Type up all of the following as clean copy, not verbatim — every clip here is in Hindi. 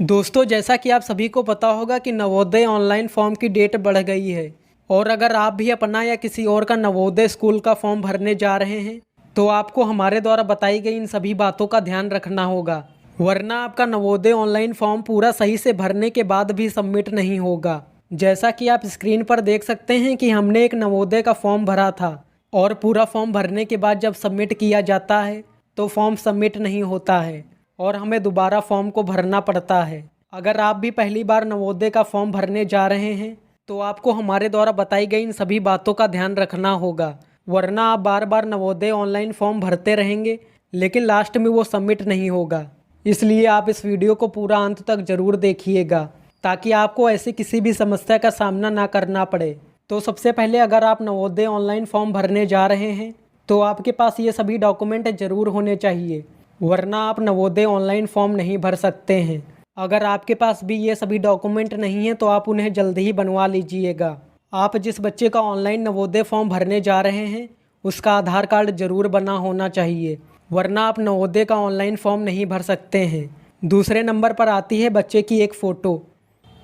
दोस्तों, जैसा कि आप सभी को पता होगा कि नवोदय ऑनलाइन फॉर्म की डेट बढ़ गई है। और अगर आप भी अपना या किसी और का नवोदय स्कूल का फॉर्म भरने जा रहे हैं तो आपको हमारे द्वारा बताई गई इन सभी बातों का ध्यान रखना होगा, वरना आपका नवोदय ऑनलाइन फॉर्म पूरा सही से भरने के बाद भी सबमिट नहीं होगा। जैसा कि आप स्क्रीन पर देख सकते हैं कि हमने एक नवोदय का फॉर्म भरा था और पूरा फॉर्म भरने के बाद जब सबमिट किया जाता है तो फॉर्म सबमिट नहीं होता है और हमें दोबारा फॉर्म को भरना पड़ता है। अगर आप भी पहली बार नवोदय का फॉर्म भरने जा रहे हैं तो आपको हमारे द्वारा बताई गई इन सभी बातों का ध्यान रखना होगा, वरना आप बार बार नवोदय ऑनलाइन फॉर्म भरते रहेंगे लेकिन लास्ट में वो सबमिट नहीं होगा। इसलिए आप इस वीडियो को पूरा अंत तक ज़रूर देखिएगा ताकि आपको ऐसी किसी भी समस्या का सामना ना करना पड़े। तो सबसे पहले अगर आप नवोदय ऑनलाइन फॉर्म भरने जा रहे हैं तो आपके पास ये सभी डॉक्यूमेंट ज़रूर होने चाहिए, वरना आप नवोदय ऑनलाइन फॉर्म नहीं भर सकते हैं। अगर आपके पास भी ये सभी डॉक्यूमेंट नहीं हैं तो आप उन्हें जल्द ही बनवा लीजिएगा। आप जिस बच्चे का ऑनलाइन नवोदय फॉर्म भरने जा रहे हैं उसका आधार कार्ड जरूर बना होना चाहिए, वरना आप नवोदय का ऑनलाइन फॉर्म नहीं भर सकते हैं। दूसरे नंबर पर आती है बच्चे की एक फ़ोटो।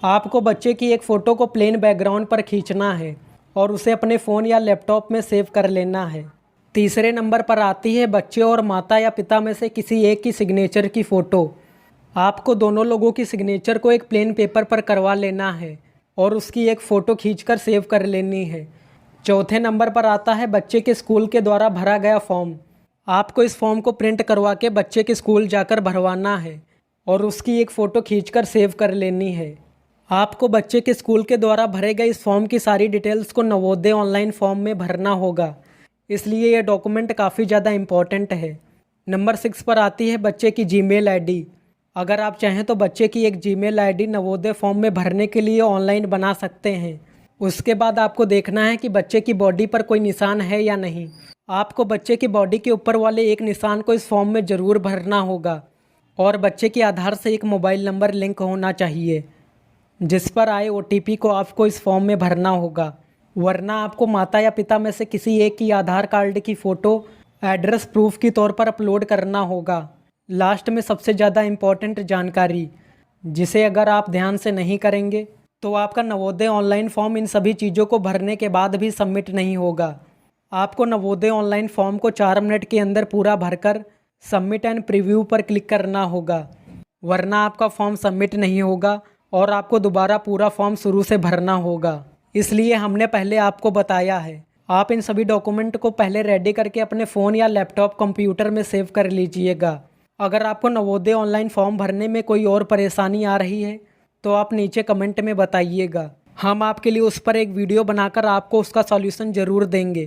आपको बच्चे की एक फ़ोटो को प्लेन बैकग्राउंड पर खींचना है और उसे अपने फ़ोन या लैपटॉप में सेव कर लेना है। तीसरे नंबर पर आती है बच्चे और माता या पिता में से किसी एक की सिग्नेचर की फ़ोटो। आपको दोनों लोगों की सिग्नेचर को एक प्लेन पेपर पर करवा लेना है और उसकी एक फ़ोटो खींचकर सेव कर लेनी है। चौथे नंबर पर आता है बच्चे के स्कूल के द्वारा भरा गया फॉर्म। आपको इस फॉर्म को प्रिंट करवा के बच्चे के स्कूल जाकर भरवाना है और उसकी एक फ़ोटो खींचकर सेव कर लेनी है। आपको बच्चे के स्कूल के द्वारा भरे गए इस फॉर्म की सारी डिटेल्स को नवोदय ऑनलाइन फॉर्म में भरना होगा, इसलिए यह डॉक्यूमेंट काफ़ी ज़्यादा इम्पॉर्टेंट है। नंबर 6 पर आती है बच्चे की जीमेल आईडी। अगर आप चाहें तो बच्चे की एक जीमेल आईडी नवोदय फॉर्म में भरने के लिए ऑनलाइन बना सकते हैं। उसके बाद आपको देखना है कि बच्चे की बॉडी पर कोई निशान है या नहीं। आपको बच्चे की बॉडी के ऊपर वाले एक निशान को इस फॉर्म में ज़रूर भरना होगा और बच्चे के आधार से एक मोबाइल नंबर लिंक होना चाहिए जिस पर आए OTP को आपको इस फॉर्म में भरना होगा, वरना आपको माता या पिता में से किसी एक की आधार कार्ड की फ़ोटो एड्रेस प्रूफ के तौर पर अपलोड करना होगा। लास्ट में सबसे ज़्यादा इम्पॉर्टेंट जानकारी, जिसे अगर आप ध्यान से नहीं करेंगे तो आपका नवोदय ऑनलाइन फॉर्म इन सभी चीज़ों को भरने के बाद भी सबमिट नहीं होगा। आपको नवोदय ऑनलाइन फॉर्म को 4 मिनट के अंदर पूरा भरकर सबमिट एंड प्रीव्यू पर क्लिक करना होगा, वरना आपका फॉर्म सबमिट नहीं होगा और आपको दोबारा पूरा फॉर्म शुरू से भरना होगा। इसलिए हमने पहले आपको बताया है। आप इन सभी डॉक्यूमेंट को पहले रेडी करके अपने फ़ोन या लैपटॉप कंप्यूटर में सेव कर लीजिएगा। अगर आपको नवोदय ऑनलाइन फॉर्म भरने में कोई और परेशानी आ रही है तो आप नीचे कमेंट में बताइएगा। हम आपके लिए उस पर एक वीडियो बनाकर आपको उसका सॉल्यूशन ज़रूर देंगे।